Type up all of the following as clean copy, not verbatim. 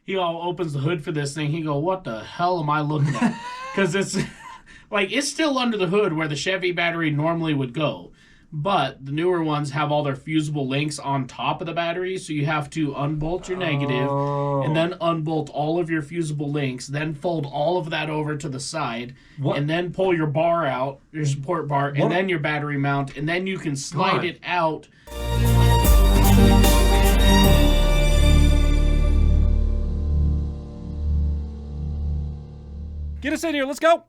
he all opens the hood for this thing. He go, what the hell am I looking at? Because it's like it's still under the hood where the Chevy battery normally would go. But the newer ones have all their fusible links on top of the battery, so you have to unbolt your negative and then unbolt all of your fusible links, then fold all of that over to the side, and then pull your bar out, your support bar, and then your battery mount, and then you can slide it out. Get us in here. Let's go.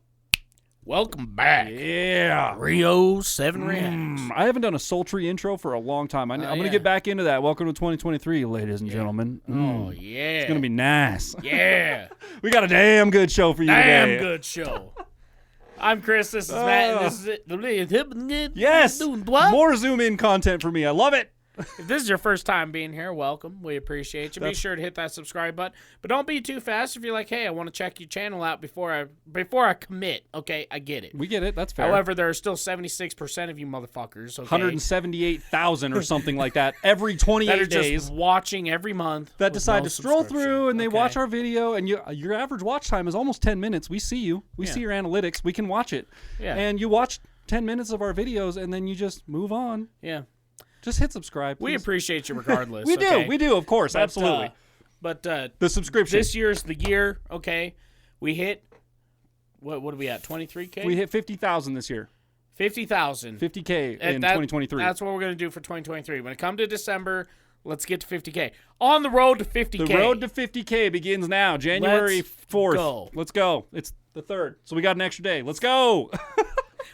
Welcome back. Yeah. 307 Reacts. I haven't done a sultry intro for a long time. I'm going to get back into that. Welcome to 2023, ladies and gentlemen. Oh, yeah. It's going to be nice. Yeah. We got a damn good show for you today. Damn good show. I'm Chris. This is Matt. And this is Yes. More zoom-in content for me. I love it. If this is your first time being here, welcome. We appreciate you. Be sure to hit that subscribe button, but don't be too fast. If you're like, hey, I want to check your channel out before I commit. Okay, I get it. We get it. That's fair. However, there are still 76% of you motherfuckers. Okay, 178,000 or something like that every 28 that are days just watching every month that decide to stroll through and they Okay. watch our video. And your average watch time is almost 10 minutes. We see you. We see your analytics. We can watch it. Yeah. And you watch 10 minutes of our videos and then you just move on. Yeah. Just hit subscribe, please. We appreciate you regardless. We do, of course, absolutely. But the subscription. This year's the year, okay? We hit, what are we at, 23K? We hit 50,000 this year. 50,000. 50K in 2023. That's what we're going to do for 2023. When it comes to December, let's get to 50K. On the road to 50K. The road to 50K begins now, January 4th. Go. Let's go. It's the 3rd, so we got an extra day. Let's go.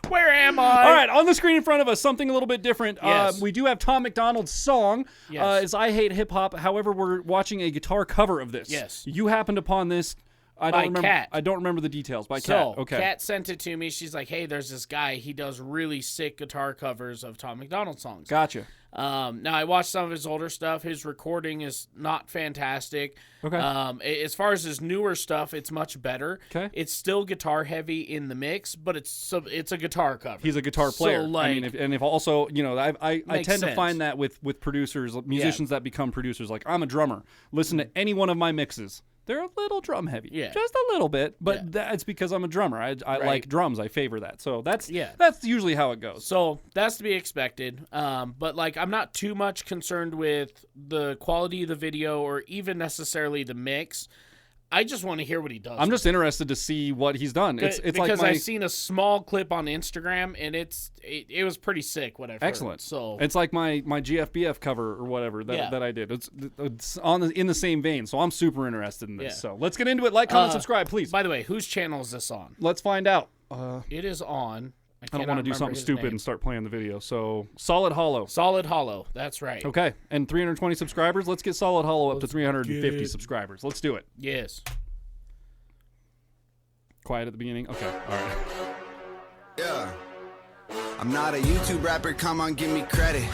Where am I? All right, on the screen in front of us, something a little bit different. Yes. We do have Tom McDonald's song, Yes. is I Hate Hip Hop. However, we're watching a guitar cover of this. Yes. You happened upon this. By Kat. I don't remember the details. By So, Kat. Okay. Kat sent it to me. She's like, hey, there's this guy. He does really sick guitar covers of Tom McDonald songs. Gotcha. Now, I watched some of his older stuff. His recording is not fantastic. Okay. As far as his newer stuff, it's much better. Okay. It's still guitar heavy in the mix, but it's a guitar cover. He's a guitar player. So, like, I mean, if also, I tend to sense. find that with producers, musicians that become producers. Like, I'm a drummer. Listen to any one of my mixes. They're a little drum heavy, Yeah. just a little bit, but that's because I'm a drummer. I like drums. I favor that. So that's usually how it goes. So that's to be expected. But like, I'm not too much concerned with the quality of the video or even necessarily the mix. I just want to hear what he does. I'm just interested to see what he's done. It's because like I've seen a small clip on Instagram and it was pretty sick. What I've excellent. Heard. So it's like my GFBF cover or whatever that I did. It's in the same vein. So I'm super interested in this. Yeah. So let's get into it. Like, comment, subscribe, please. By the way, whose channel is this on? Let's find out. It is on. I don't want to do something stupid and start playing the video. So Solid Hollow. Solid Hollow. That's right. Okay, and 320 subscribers. Let's get Solid Hollow up to 350 subscribers. Let's do it. Yes. Quiet at the beginning. Okay. All right. Yeah. I'm not a YouTube rapper, come on, give me credit.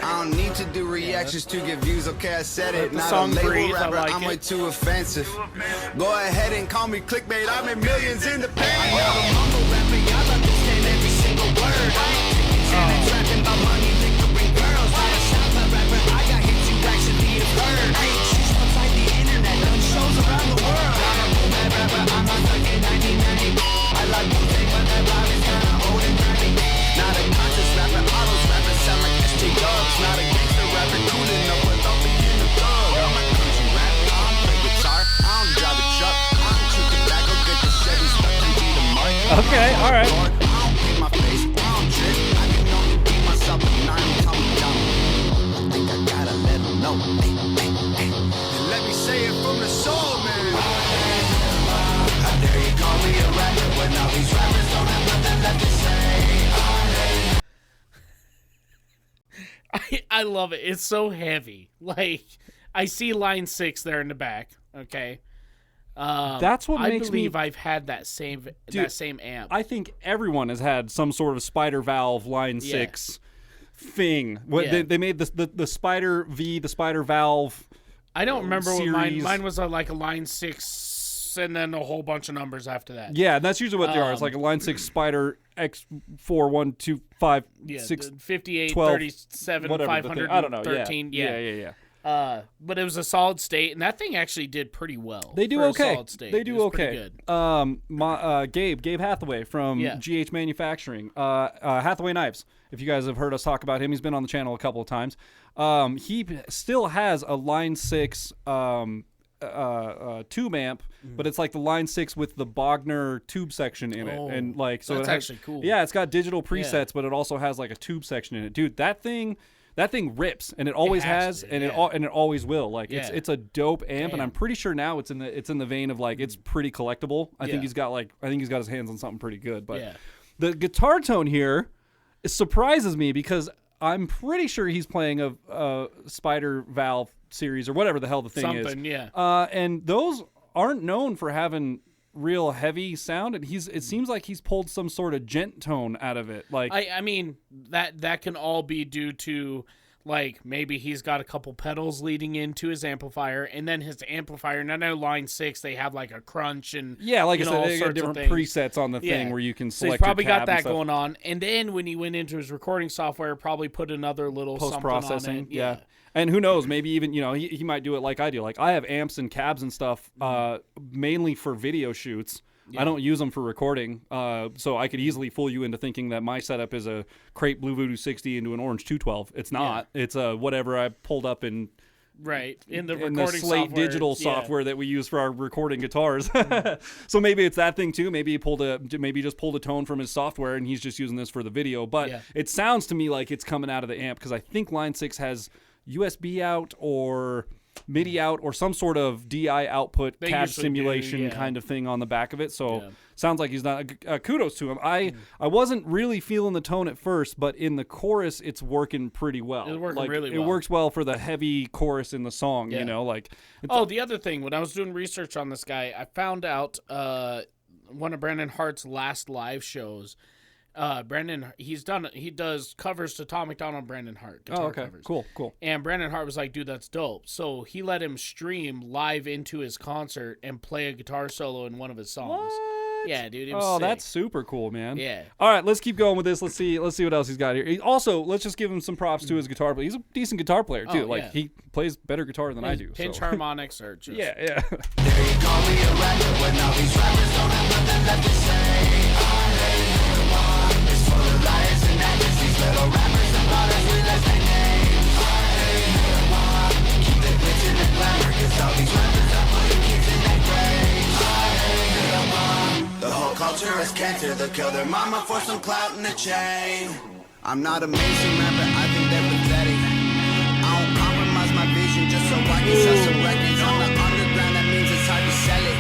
I don't need to do reactions to get views, okay, I said it. Not a label rapper, I'm way too offensive. Go ahead and call me clickbait, I'm in millions in the bank. I never mumble rapping, I understand every single word. I ain't taking challenge, rapping about money, liquor, and girls. Not a SoundCloud rapper, I got hits you actually have heard. I ain't just outside the internet, done shows around the world. I'm a boom bap rapper, I'm on fucking 99. I like Wu-Tang, but that rhyme is kinda old and grimy. Not a conscious rapper, autos rapper, sound like SJ Dubs. Not a gangster rapper, cool enough without being a thug. I'm a country rapper, I don't play guitar, I don't drive a truck, I don't chew tobacco, get the Chevy stuck and be the mark. Okay, all right. I don't paint my face, I don't trip, I can only be myself and I ain't coming down. I think I gotta let them know. And let me say it from the soul, man. How dare you call me a rapper when all these rappers don't have nothing left to say. I love it. It's so heavy. Like, I see line 6 there in the back. Okay. That's what makes I believe I've had that same amp. I think everyone has had some sort of spider valve line 6 thing. They made the spider V, the spider valve. I don't remember what series. mine was. Like a line 6 and then a whole bunch of numbers after that. Yeah, that's usually what they are. It's like a line 6 spider X4 1 2 5 6 58 12, 37 whatever 513. I don't know. Yeah. But it was a solid state, and that thing actually did pretty well. They do okay. They do okay. Good. Gabe Hathaway from GH Manufacturing, Hathaway Knives. If you guys have heard us talk about him, he's been on the channel a couple of times. He still has a Line 6 tube amp, but it's like the Line 6 with the Bogner tube section in it, and like so that's it has, actually cool. Yeah, it's got digital presets, but it also has like a tube section in it, dude. That thing rips, and it always has, and it always will. Like it's a dope amp, and I'm pretty sure now it's in the vein of like it's pretty collectible. I think he's got his hands on something pretty good. But the guitar tone here surprises me because I'm pretty sure he's playing a Spider Valve series or whatever the hell the thing is. And those aren't known for having real heavy sound, and it seems like he's pulled some sort of gent tone out of it. Like I mean that can all be due to like maybe he's got a couple pedals leading into his amplifier, and then his amplifier. And I know Line 6 they have like a crunch and like I said, they got different presets on the thing where you can select. So he's probably got that going on, and then when he went into his recording software, probably put another little post-processing something on it. And who knows, maybe even, he might do it like I do. Like I have amps and cabs and stuff mainly for video shoots. I don't use them for recording, so I could easily fool you into thinking that my setup is a Crate Blue Voodoo 60 into an Orange 212. It's not. It's whatever I pulled up in the Slate digital software that we use for our recording guitars. So maybe it's that thing too. Maybe he just pulled a tone from his software and he's just using this for the video. But it sounds to me like it's coming out of the amp, because I think Line 6 has USB out or MIDI out or some sort of DI output CAD simulation kind of thing on the back of it. So sounds like he's done kudos to him. I wasn't really feeling the tone at first, but in the chorus it's working pretty well. It's working really well. It works well for the heavy chorus in the song, the other thing, when I was doing research on this guy, I found out one of Brandon Hart's last live shows, Brandon, he does covers to Tom McDonald, Brandon Hart. Covers. Cool. And Brandon Hart was like, dude, that's dope. So he let him stream live into his concert and play a guitar solo in one of his songs. What? Yeah, dude. It was sick. That's super cool, man. Yeah. All right, let's keep going with this. Let's see what else he's got here. Also, let's just give him some props to his guitar player. He's a decent guitar player too. He plays better guitar than I do. Pinch harmonics are just yeah. There you call me a rapper when all these rappers don't have nothing left to say. It's full of liars and actors, these little rappers and plotters with less than names. Keep the glitz and the glamour, 'cause all these rappers are putting kids in their graves. The whole culture is cancer, they'll kill their mama for some clout in the chain. I'm not a mainstream rapper, I think they're pathetic. I don't compromise my vision just so I can sell some records on the underground. That means it's hard to sell it.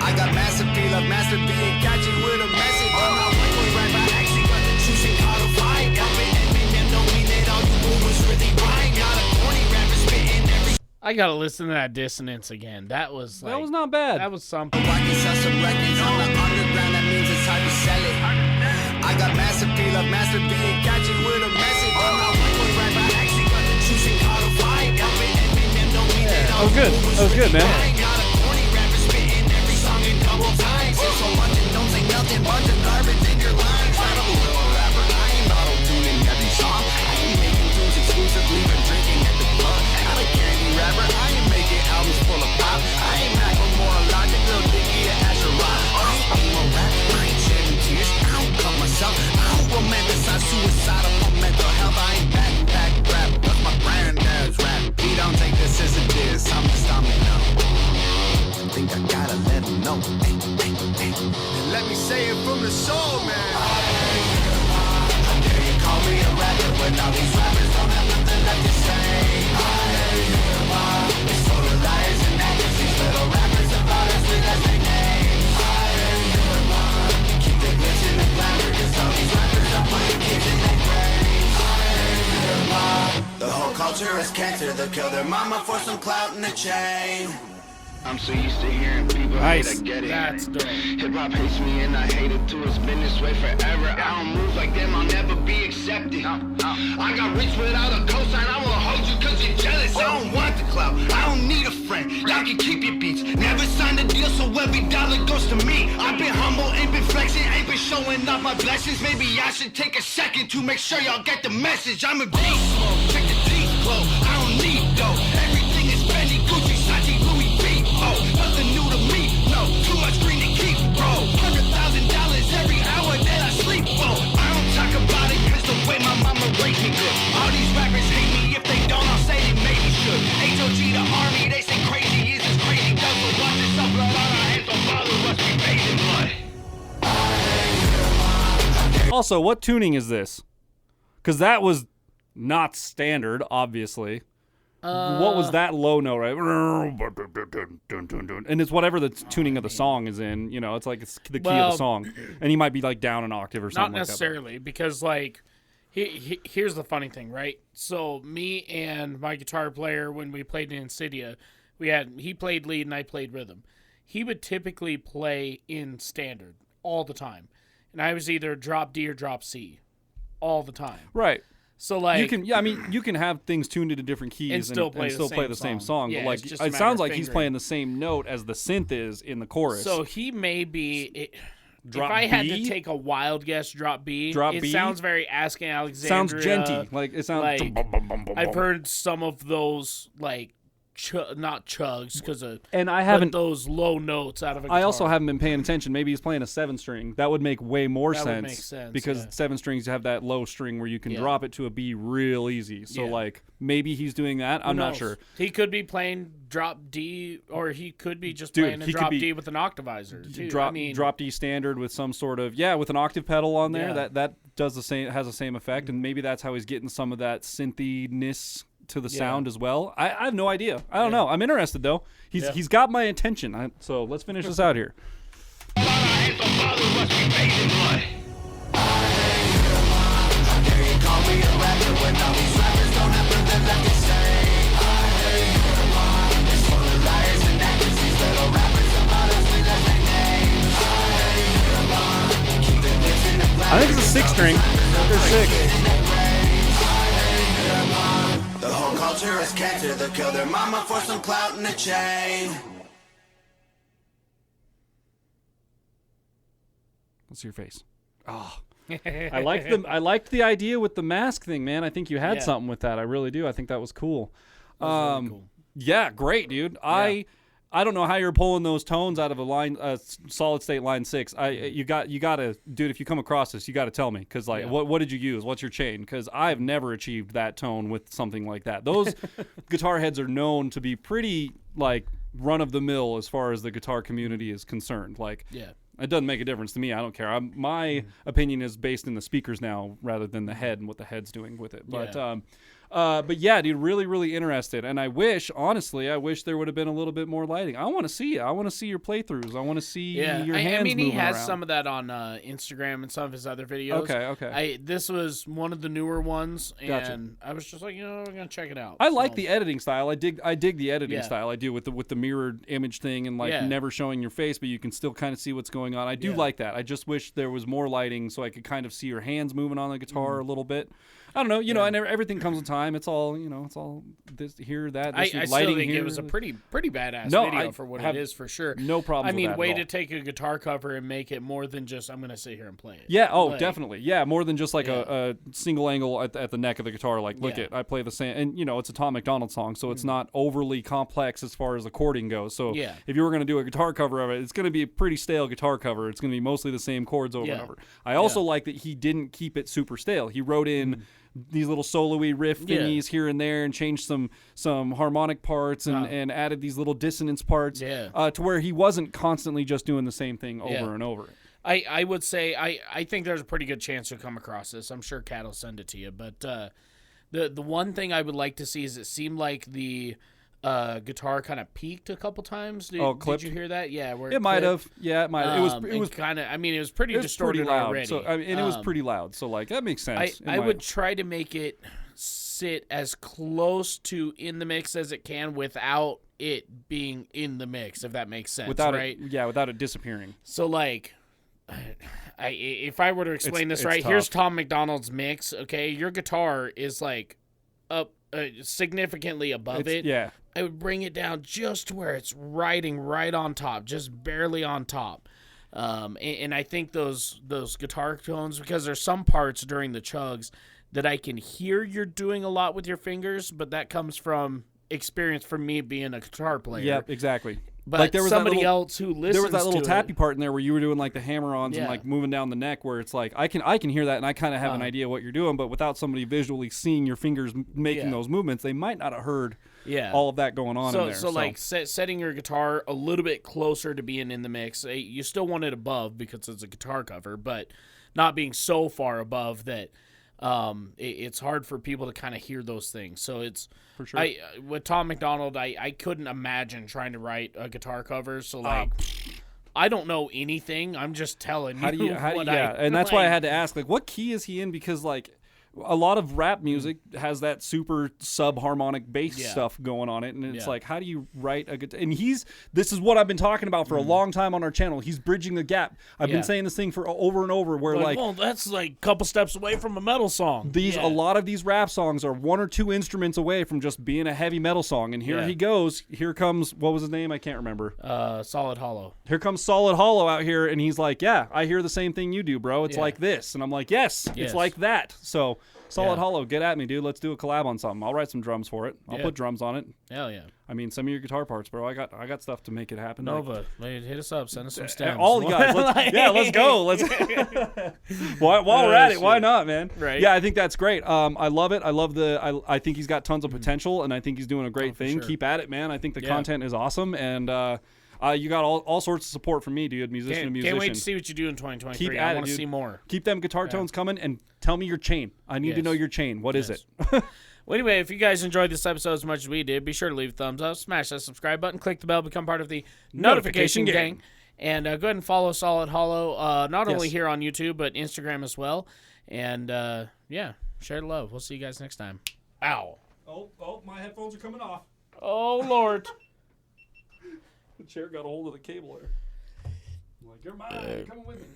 I got massive appeal of Master B and catch it with a message. I'm not one rapper, I actually got the juice and codified. Eminem don't mean that all you boomers really right. Not a corny rapper spitting every. I gotta listen to that dissonance again. That was not bad. That was something. I can sell some records on the underground. That means it's hard to sell it. I got massive appeal of Master B and catch it with a message. I'm not one rapper, I actually got the juice and codified. Eminem don't mean that all you boomers That was good, man. Not a corny rapper spitting every song in double time. Say so much and don't say nothing. Bunch of garbage in your lines. Not a little rapper, I ain't auto-tuning every song. I ain't making tunes exclusively for drinking at the club. Not a candy rapper, I ain't making albums full of pop. I ain't Macklemore, Logic, Lil Dicky, or Asher Rock. I ain't emo rap, I ain't shedding tears. I don't cut myself, I don't romanticize suicide or mental health. I ain't back rap, what's my granddad's rap? He don't take this as a diss, I'm just now. I think I gotta let him know. And let me say it from the soul, man. How dare you call me a rapper when all these rappers don't have nothing left to say. It's full of liars and actors, these little rappers and plotters with less than names. Keep the glitz and the glamour, 'cause all these rappers are putting kids in their graves. The whole culture is cancer, they'll kill their mama for some clout in the chain. I'm so used to hearing people hate, I get it. That's dope. Hip-hop hates me and I hate it too. It's been this way forever. I don't move like them, I'll never be accepted. I got rich without a cosign. I won't hold you 'cause you're jealous. I don't want the clout, I don't need a friend. Y'all can keep your beats. Never signed a deal, so every dollar goes to me. I've been humble, ain't been flexing, ain't been showing off my blessings. Maybe I should take a second to make sure y'all get the message. I'm a beast mode, check the teeth glow. I don't need dough. also, what tuning is this? Because that was not standard, obviously. What was that low note, right? And it's whatever the tuning of the song is in. You know, it's like it's the key of the song. And you might be like down an octave or something not necessarily, like that. because like here's the funny thing, right? So me and my guitar player, when we played in Insidia, he played lead and I played rhythm. He would typically play in standard all the time. And I was either drop D or drop C all the time. Right. So like you can have things tuned into different keys and still play the same song. Yeah, but like it sounds like he's playing the same note as the synth is in the chorus. So he may be drop if I B? had to take a wild guess, drop B. It sounds very Asking Alexandria. Sounds genty. Like it sounds like I've heard some of those like not chugs because of and I haven't those low notes out of a guitar. I also haven't been paying attention. Maybe he's playing a 7-string. That would make way more sense. Would make sense because 7 strings have that low string where you can drop it to a B real easy. So like maybe he's doing that. I'm not sure. He could be playing drop D, or he could be just playing a drop D with an octavizer too. Drop D standard with some sort of with an octave pedal on there. That does the same, has the same effect, and maybe that's how he's getting some of that synthiness to the sound as well. I have no idea. I don't know. I'm interested though. He's got my attention. So let's finish this out here. I think it's a 6-string. They're 6. The whole culture is cancer. They'll kill their mama for some clout in a chain. Let's see your face. Oh, I liked the idea with the mask thing, man. I think you had something with that. I really do. I think that was cool. Really cool. Yeah, great, dude. Yeah. I don't know how you're pulling those tones out of a solid state line 6. You gotta, dude. If you come across this, you gotta tell me, because what did you use? What's your chain? Because I've never achieved that tone with something like that. Those guitar heads are known to be pretty like run of the mill as far as the guitar community is concerned. Like, it doesn't make a difference to me. I don't care. My opinion is based in the speakers now rather than the head and what the head's doing with it. But yeah, dude, really, really interested. And I wish there would have been a little bit more lighting. I want to see it. I want to see your playthroughs. I want to see your hands moving around. He has some of that on Instagram and some of his other videos. Okay. This was one of the newer ones, and I was just like, we're gonna check it out. I like the editing style. I dig the editing style. I do with the mirrored image thing and never showing your face, but you can still kind of see what's going on. I do like that. I just wish there was more lighting so I could kind of see your hands moving on the guitar a little bit. I don't know, and everything comes with time. It's all, it's all this here, that. This I lighting still think here. it was a pretty badass video for what it is, for sure. No problem. I mean, way to take a guitar cover and make it more than just I'm gonna sit here and play it. Yeah. Oh, definitely. Yeah, more than just like a single angle at the neck of the guitar. Like, look I play the same, and it's a Tom McDonald song, so it's not overly complex as far as according goes. So if you were gonna do a guitar cover of it, it's gonna be a pretty stale guitar cover. It's gonna be mostly the same chords over and over. I also like that he didn't keep it super stale. He wrote in these little solo-y riff thingies here and there and changed some harmonic parts and added these little dissonance parts to where he wasn't constantly just doing the same thing over and over. I would say I think there's a pretty good chance you'll come across this. I'm sure Kat will send it to you. But the one thing I would like to see is it seemed like the guitar kind of peaked a couple times. Did you hear that? Yeah, where it might have. Yeah, it might have. It was kind of. I mean, it was pretty distorted pretty loud, already. So it was pretty loud. So like that makes sense. I would try to make it sit as close to in the mix as it can without it being in the mix, if that makes sense. Without right? without it disappearing. So like, if I were to explain this right, here's Tom McDonald's mix. Okay, your guitar is like up significantly above it. Yeah. I would bring it down just to where it's riding right on top, just barely on top. And I think those guitar tones, because there's some parts during the chugs that I can hear you're doing a lot with your fingers, but that comes from experience from me being a guitar player. Yep, exactly. But like there was somebody else who listens to it. There was that little tappy part in there where you were doing like the hammer-ons and like moving down the neck, where it's like I can hear that and I kind of have an idea what you're doing, but without somebody visually seeing your fingers making those movements, they might not have heard all of that going on in there. So like setting your guitar a little bit closer to being in the mix. You still want it above because it's a guitar cover, but not being so far above that it's hard for people to kind of hear those things. So it's for sure. With Tom McDonald, I couldn't imagine trying to write a guitar cover. So like. I don't know anything. I'm just telling you. And that's why I had to ask, like, what key is he in? Because, like, a lot of rap music has that super sub-harmonic bass stuff going on it, and it's like, how do you write a guitar? And this is what I've been talking about for a long time on our channel. He's bridging the gap. I've been saying this thing for over and over, where well, that's like a couple steps away from a metal song. A lot of these rap songs are 1 or 2 instruments away from just being a heavy metal song. And here he goes. Here comes, what was his name? I can't remember. Solid Hollow. Here comes Solid Hollow out here, and he's like, yeah, I hear the same thing you do, bro. It's like this. And I'm like, yes, it's like that. So Solid Hollow, get at me, dude. Let's do a collab on something. I'll write some drums for it. I'll put drums on it. Hell yeah. I mean, some of your guitar parts, bro. I got stuff to make it happen. Nova, hit us up. Send us some stems. All you guys. Let's go. While we're at it, why not, man? Right. Yeah, I think that's great. I love it. I think he's got tons of potential, and I think he's doing a great thing. Sure. Keep at it, man. I think the content is awesome, and you got all sorts of support from me, dude. Musician to musician. Can't wait to see what you do in 2023. Keep I want to see more. Keep them guitar tones coming, and tell me your chain. I need to know your chain. What is it? Well, anyway, if you guys enjoyed this episode as much as we did, be sure to leave a thumbs up, smash that subscribe button, click the bell, become part of the notification gang. And go ahead and follow Solid Hollow, not only here on YouTube, but Instagram as well. And, share the love. We'll see you guys next time. Ow. Oh, my headphones are coming off. Oh, Lord. The chair got a hold of the cable there. I'm like, you're mine. Come with me.